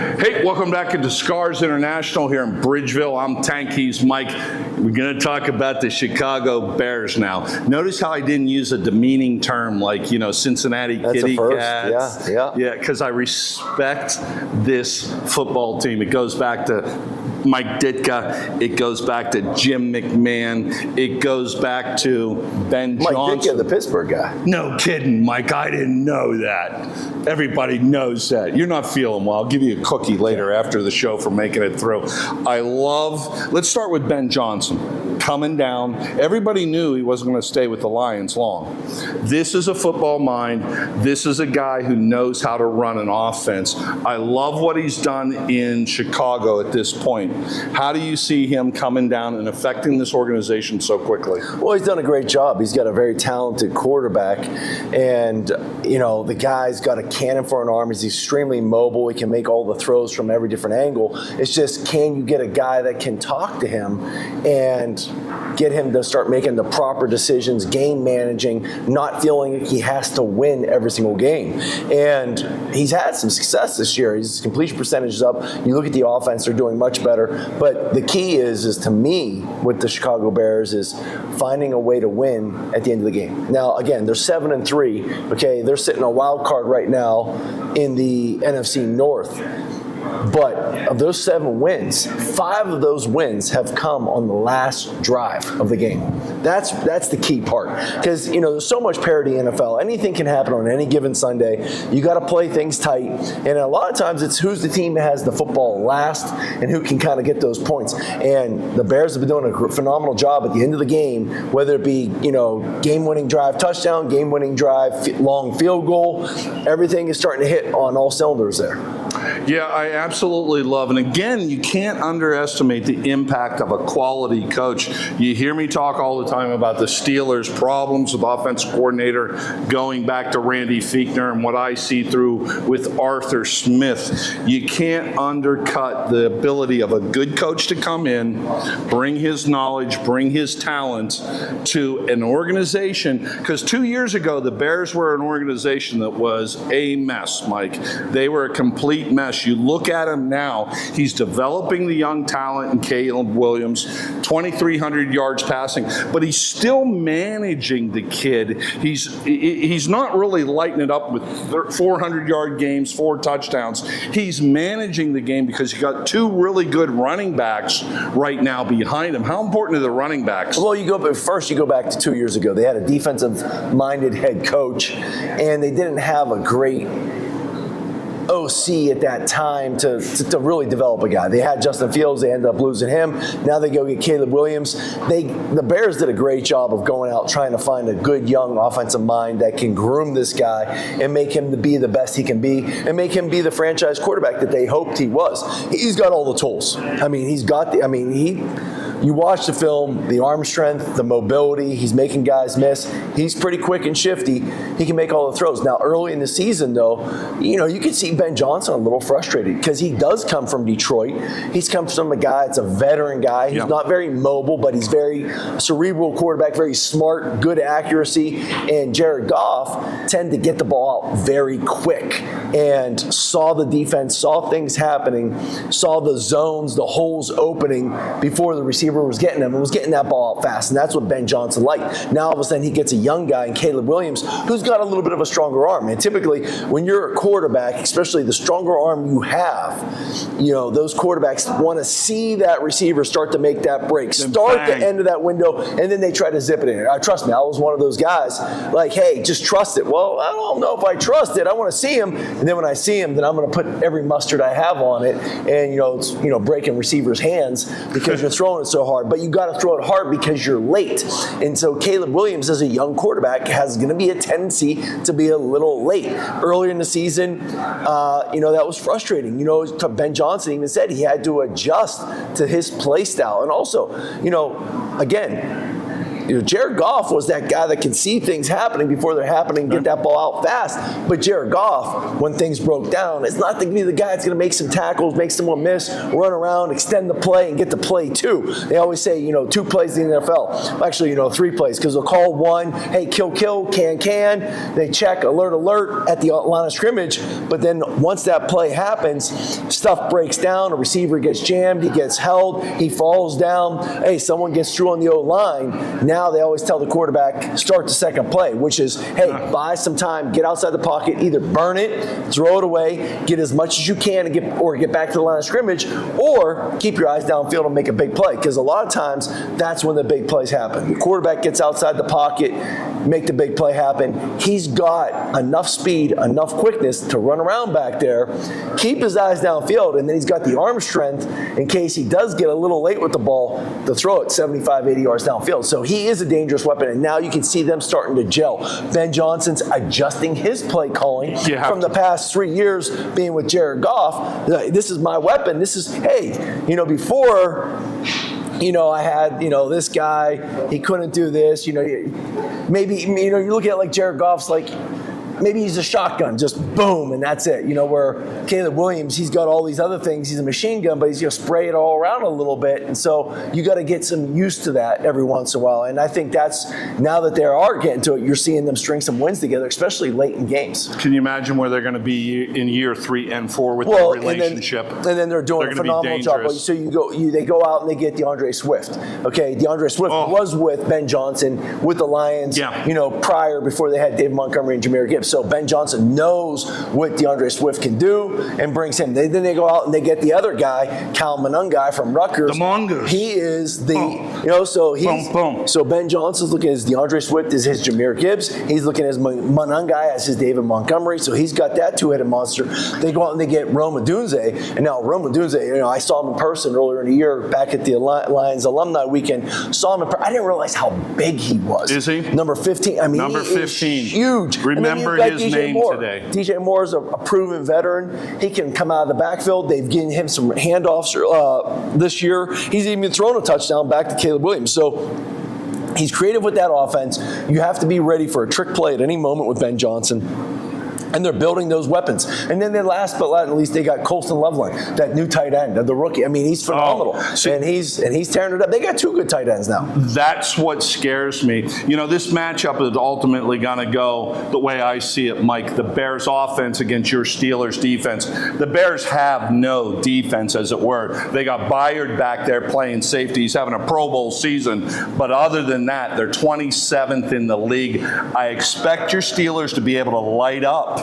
Hey, welcome back to Cigars International here in Bridgeville. I'm Tank, he's Mike. We're going to talk about the Chicago Bears now. Notice how I didn't use a demeaning term like, Cincinnati Kitty Cats. Yeah, because I respect this football team. It goes back to Mike Ditka. It goes back to Jim McMahon. It goes back to Ben Johnson. Mike Ditka, the Pittsburgh guy. No kidding, Mike. I didn't know that. Everybody knows that. You're not feeling well. I'll give you a cookie later after the show for making it through. Let's start with Ben Johnson coming down. Everybody knew he wasn't going to stay with the Lions long. This is a football mind. This is a guy who knows how to run an offense. I love what he's done in Chicago at this point. How do you see him coming down and affecting this organization so quickly? Well, he's done a great job. He's got a very talented quarterback, and the guy's got a cannon for an arm. He's extremely mobile. He can make all the throws from every different angle. It's just, can you get a guy that can talk to him and get him to start making the proper decisions, game managing, not feeling like he has to win every single game? And he's had some success this year. His completion percentage is up. You look at the offense, they're doing much better. But the key is to me, with the Chicago Bears, is finding a way to win at the end of the game. Now, again, they're 7-3. Okay, they're sitting a wild card right now in the NFC North. But of those 7 wins, 5 of those wins have come on the last drive of the game. That's the key part. Because, there's so much parity in NFL. Anything can happen on any given Sunday. You got to play things tight. And a lot of times it's who's the team that has the football last and who can kind of get those points. And the Bears have been doing a phenomenal job at the end of the game, whether it be, game-winning drive touchdown, game-winning drive, long field goal. Everything is starting to hit on all cylinders there. Yeah, I absolutely love. And again, you can't underestimate the impact of a quality coach. You hear me talk all the time about the Stil'rs' problems with offensive coordinator going back to Randy Fichtner and what I see through with Arthur Smith. You can't undercut the ability of a good coach to come in, bring his knowledge, bring his talent to an organization. Because 2 years ago, the Bears were an organization that was a mess, Mike. They were a complete mess. You look at him now, he's developing the young talent in Caleb Williams, 2,300 yards passing, but he's still managing the kid. He's not really lighting it up with 400-yard games, 4 touchdowns. He's managing the game because you got 2 really good running backs right now behind him. How important are the running backs? Well, you go back to 2 years ago. They had a defensive-minded head coach, and they didn't have a great OC at that time to really develop a guy. They had Justin Fields. They ended up losing him. Now they go get Caleb Williams. The Bears did a great job of going out trying to find a good young offensive mind that can groom this guy and make him to be the best he can be and make him be the franchise quarterback that they hoped he was. He's got all the tools. You watch the film, the arm strength, the mobility, he's making guys miss. He's pretty quick and shifty. He can make all the throws. Now, early in the season, though, you could see Ben Johnson a little frustrated because he does come from Detroit. He's come from a guy that's a veteran guy. He's not very mobile, but he's very cerebral quarterback, very smart, good accuracy. And Jared Goff tended to get the ball out very quick and saw the defense, saw things happening, saw the zones, the holes opening before the receiver was getting him and was getting that ball out fast. And that's what Ben Johnson liked. Now all of a sudden he gets a young guy in Caleb Williams who's got a little bit of a stronger arm. And typically when you're a quarterback, especially the stronger arm you have, those quarterbacks want to see that receiver start to make that break, start the end of that window, and then they try to zip it in. Trust me, I was one of those guys like, hey, just trust it. Well, I don't know if I trust it. I want to see him. And then when I see him, then I'm going to put every mustard I have on it. And, it's breaking receivers' hands because you're throwing it so hard, but you got to throw it hard because you're late. And so Caleb Williams, as a young quarterback, has going to be a tendency to be a little late. Earlier in the season, that was frustrating. Ben Johnson even said he had to adjust to his play style. And also, again, Jared Goff was that guy that can see things happening before they're happening, get that ball out fast. But Jared Goff, when things broke down, is not going to be the guy that's going to make some tackles, make someone miss, run around, extend the play, and get the play too. They always say, 2 plays in the NFL. Actually, 3 plays, because they'll call one, hey, kill, can. They check, alert at the line of scrimmage, but then once that play happens, stuff breaks down, a receiver gets jammed, he gets held, he falls down, hey, someone gets through on the O-line. Now they always tell the quarterback, start the second play, which is, hey, buy some time, get outside the pocket, either burn it, throw it away, get as much as you can and get back to the line of scrimmage, or keep your eyes downfield and make a big play. Because a lot of times, that's when the big plays happen. The quarterback gets outside the pocket, make the big play happen. He's got enough speed, enough quickness to run around back there, keep his eyes downfield, and then he's got the arm strength in case he does get a little late with the ball to throw it 75, 80 yards downfield. So he is a dangerous weapon, and now you can see them starting to gel. Ben Johnson's adjusting his play calling from the past 3 years being with Jared Goff. This is my weapon. This is, hey, before, I had, this guy, he couldn't do this, maybe, you look at like Jared Goff's like, maybe he's a shotgun, just boom, and that's it. Where Caleb Williams, he's got all these other things. He's a machine gun, but he's going to spray it all around a little bit. And so you got to get some used to that every once in a while. And I think that's, now that they are getting to it, you're seeing them string some wins together, especially late in games. Can you imagine where they're going to be in year 3 and 4 with their relationship? And then they're doing a phenomenal job. So they go out and they get DeAndre Swift. Okay, DeAndre Swift was with Ben Johnson with the Lions, prior, before they had Dave Montgomery and Jahmyr Gibbs. So Ben Johnson knows what DeAndre Swift can do and brings him. Then they go out and they get the other guy, Cal Monangai from Rutgers. The Mongoose. He is the, so he's, so Ben Johnson's looking at his DeAndre Swift as his Jahmyr Gibbs. He's looking at his Monangai as his David Montgomery. So he's got that two-headed monster. They go out and they get Rome Odunze. And now Rome Odunze, I saw him in person earlier in the year back at the Lions Alumni Weekend. Saw him in person. I didn't realize how big he was. Is he? Number 15. I mean, number 15. Huge. Remember his name today. DJ Moore is a proven veteran. He can come out of the backfield. They've given him some handoffs this year. He's even thrown a touchdown back to Caleb Williams. So he's creative with that offense. You have to be ready for a trick play at any moment with Ben Johnson. And they're building those weapons. And then last but not least, they got Colston Loveland, that new tight end, the rookie. I mean, he's phenomenal. And he's tearing it up. They got 2 good tight ends now. That's what scares me. This matchup is ultimately going to go the way I see it, Mike. The Bears offense against your Steelers defense. The Bears have no defense, as it were. They got Byard back there playing safety. He's having a Pro Bowl season. But other than that, they're 27th in the league. I expect your Steelers to be able to light up.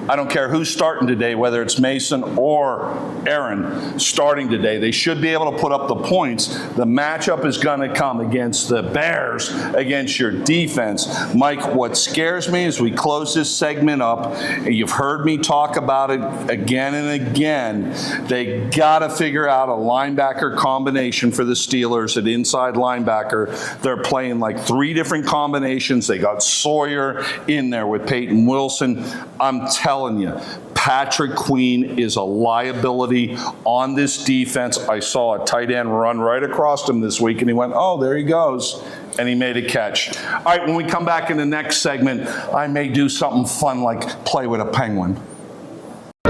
I don't care who's starting today, whether it's Mason or Aaron starting today. They should be able to put up the points. The matchup is going to come against the Bears, against your defense. Mike, what scares me as we close this segment up, and you've heard me talk about it again and again, they got to figure out a linebacker combination for the Steelers at inside linebacker. They're playing like 3 different combinations. They got Sawyer in there with Peyton Wilson. I'm telling you, Patrick Queen is a liability on this defense. I saw a tight end run right across him this week, and he went, oh, there he goes, and he made a catch. All right, when we come back in the next segment, I may do something fun like play with a penguin.